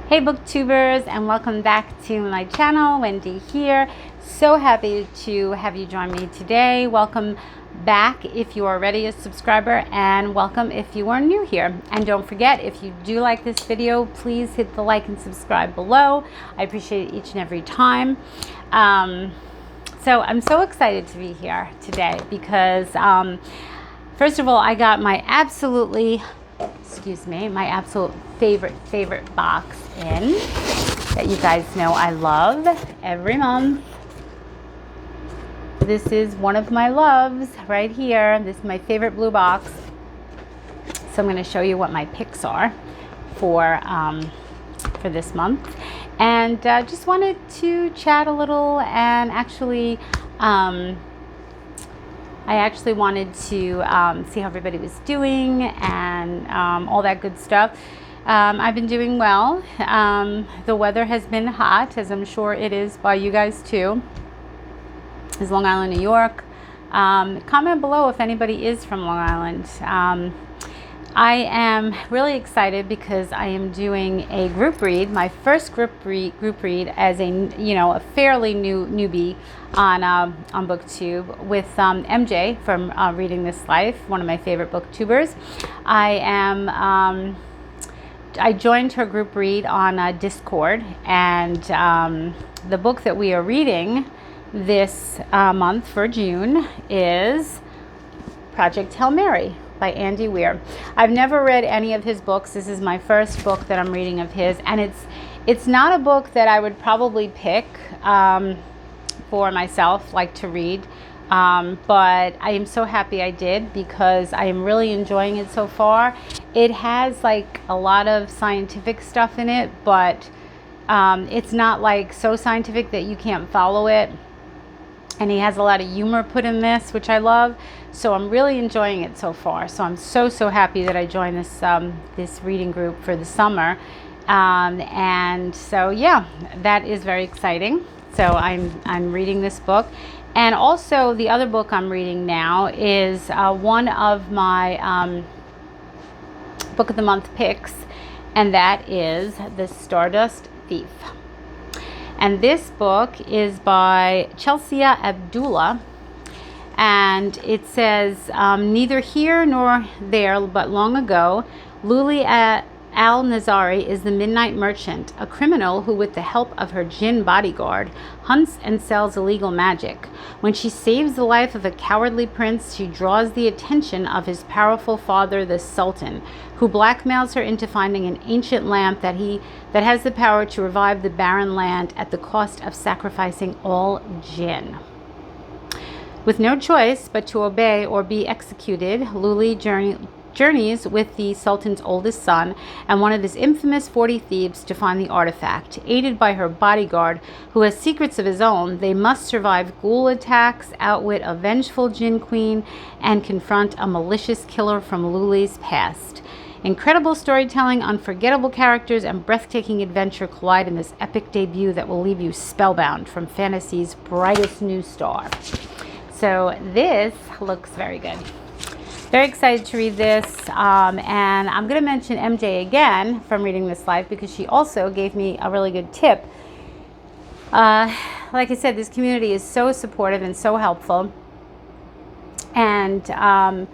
Hey booktubers, and welcome back to my channel. Wendy here. So happy to have you join me today. Welcome back if you are already a subscriber, and welcome if you are new here. And don't forget, if you do like this video, please hit the like and subscribe below. I appreciate it each and every time. So I'm so excited to be here today because first of all, I got my absolute favorite box in that you guys know I love every month. This is one of my loves right here. This is my favorite blue box. So I'm going to show you what my picks are for this month, and just wanted to chat a little, and actually I actually wanted to see how everybody was doing and all that good stuff. I've been doing well. The weather has been hot, as I'm sure it is by you guys too. It's Long Island, New York. Comment below if anybody is from Long Island. I am really excited because I am doing a group read, my first group read as a fairly newbie on BookTube with MJ from Reading This Life, one of my favorite booktubers. I joined her group read on Discord, and the book that we are reading this month for June is Project Hail Mary by Andy Weir. I've never read any of his books. This is my first book that I'm reading of his, and it's not a book that I would probably pick for myself, like to read, but I am so happy I did because I am really enjoying it so far. It has like a lot of scientific stuff in it, but it's not like so scientific that you can't follow it. And he has a lot of humor put in this, which I love. So I'm really enjoying it so far. So I'm so happy that I joined this this reading group for the summer. And so yeah, that is very exciting. So I'm reading this book. And also the other book I'm reading now is one of my Book of the Month picks, and that is The Stardust Thief. And this book is by Chelsea Abdullah, and it says, neither here nor there, but long ago, Luli Al-Nazari is the midnight merchant, a criminal who, with the help of her jinn bodyguard, hunts and sells illegal magic. When she saves the life of a cowardly prince, she draws the attention of his powerful father, the Sultan, who blackmails her into finding an ancient lamp that has the power to revive the barren land at the cost of sacrificing all jinn. With no choice but to obey or be executed, Luli journeys with the Sultan's oldest son and one of his infamous 40 thieves to find the artifact. Aided by her bodyguard, who has secrets of his own, they must survive ghoul attacks, outwit a vengeful jinn queen, and confront a malicious killer from Luli's past. Incredible storytelling, unforgettable characters, and breathtaking adventure collide in this epic debut that will leave you spellbound from fantasy's brightest new star. So this looks very good. Very excited to read this, and I'm going to mention MJ again from Reading This Life because she also gave me a really good tip. Like I said, this community is so supportive and so helpful, and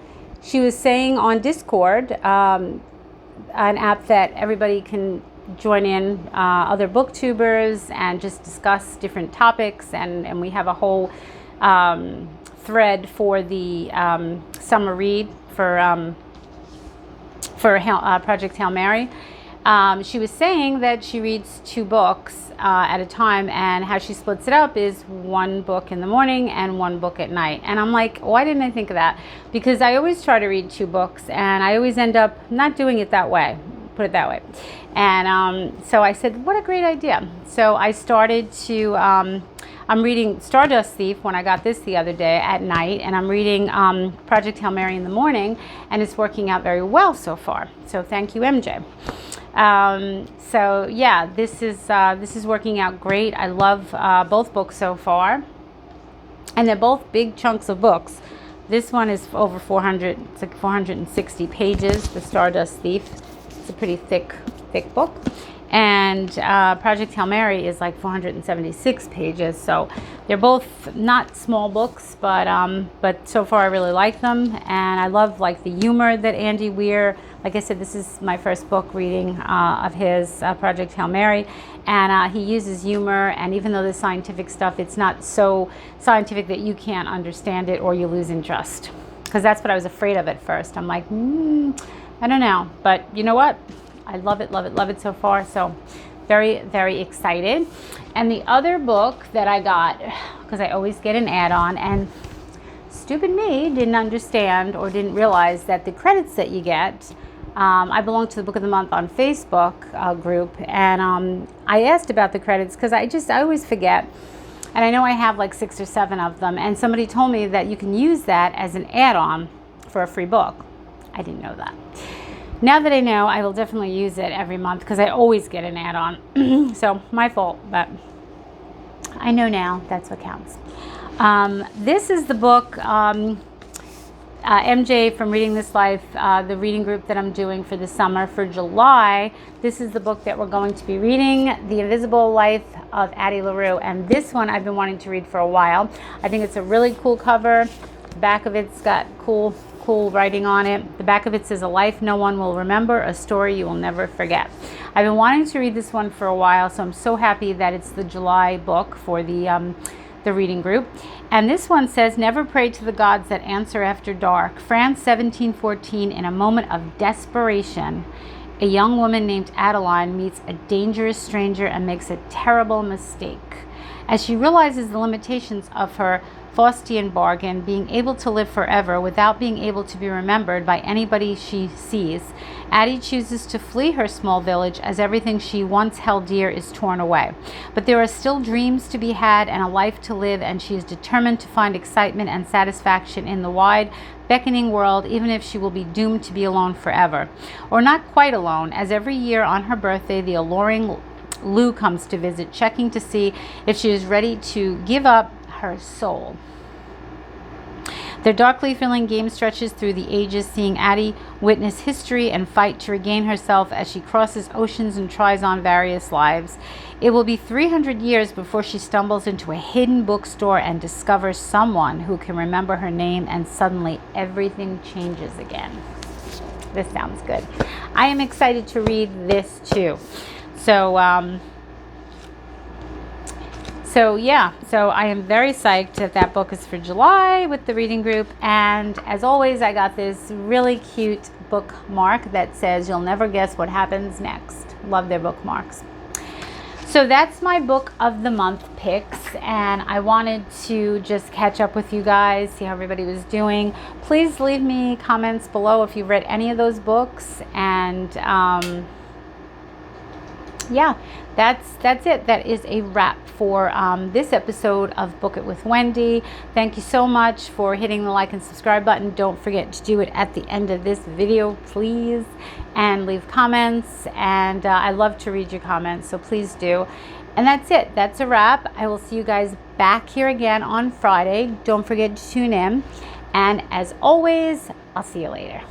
she was saying on Discord, an app that everybody can join in, other booktubers, and just discuss different topics, and we have a whole thread for the summer read for Project Hail Mary. She was saying that she reads 2 books at a time, and how she splits it up is 1 book in the morning and 1 book at night. And I'm like, why didn't I think of that? Because I always try to read 2 books, and I always end up not doing it that way, put it that way. And so I said, what a great idea. So I started to I'm reading Stardust Thief when I got this the other day at night, and I'm reading Project Hail Mary in the morning, and it's working out very well so far. So thank you, MJ. So yeah, this is working out great. I love both books so far, and they're both big chunks of books. This one is over 400, it's like 460 pages, The Stardust Thief. It's a pretty thick book. And Project Hail Mary is like 476 pages. So they're both not small books, but so far I really like them. And I love like the humor that Andy Weir, like I said, this is my first book reading of his, Project Hail Mary. And he uses humor, and even though the scientific stuff, it's not so scientific that you can't understand it or you lose interest. Because that's what I was afraid of at first. I'm like, I don't know. But you know what? I love it, love it, love it so far. So very, very excited. And the other book that I got, because I always get an add-on, and stupid me didn't understand or didn't realize that the credits that you get, I belong to the Book of the Month on Facebook group, and I asked about the credits because I always forget. And I know I have like 6 or 7 of them, and somebody told me that you can use that as an add-on for a free book. I didn't know that. Now that I know, I will definitely use it every month because I always get an add-on. So my fault, but I know now. That's what counts. This is the book, MJ from Reading This Life, the reading group that I'm doing for the summer for July. This is the book that we're going to be reading, The Invisible Life of Addie LaRue. And this one I've been wanting to read for a while. I think it's a really cool cover. The back of it's got cool writing on it. The back of it says, "A life no one will remember, a story you will never forget." I've been wanting to read this one for a while, so I'm so happy that it's the July book for the reading group. And this one says, "Never pray to the gods that answer after dark. France, 1714, in a moment of desperation, a young woman named Adeline meets a dangerous stranger and makes a terrible mistake. As she realizes the limitations of her Faustian bargain, being able to live forever without being able to be remembered by anybody she sees, Addie chooses to flee her small village as everything she once held dear is torn away. But there are still dreams to be had and a life to live, and she is determined to find excitement and satisfaction in the wide, beckoning world, even if she will be doomed to be alone forever. Or not quite alone, as every year on her birthday, the alluring Lou comes to visit, checking to see if she is ready to give up her soul. Their darkly thrilling game stretches through the ages, seeing Addie witness history and fight to regain herself as she crosses oceans and tries on various lives. It will be 300 years before she stumbles into a hidden bookstore and discovers someone who can remember her name, and suddenly everything changes again." This sounds good. I am excited to read this too. So I am very psyched that book is for July with the reading group. And as always, I got this really cute bookmark that says, "You'll never guess what happens next." Love their bookmarks. So that's my book of the month picks, and I wanted to just catch up with you guys, see how everybody was doing. Please leave me comments below if you've read any of those books, and yeah, that's it. That is a wrap for this episode of Book It with Wendy. Thank you so much for hitting the like and subscribe button. Don't forget to do it at the end of this video, please, and leave comments. And I love to read your comments, so please do. And that's it. That's a wrap. I will see you guys back here again on Friday. Don't forget to tune in. And as always, I'll see you later.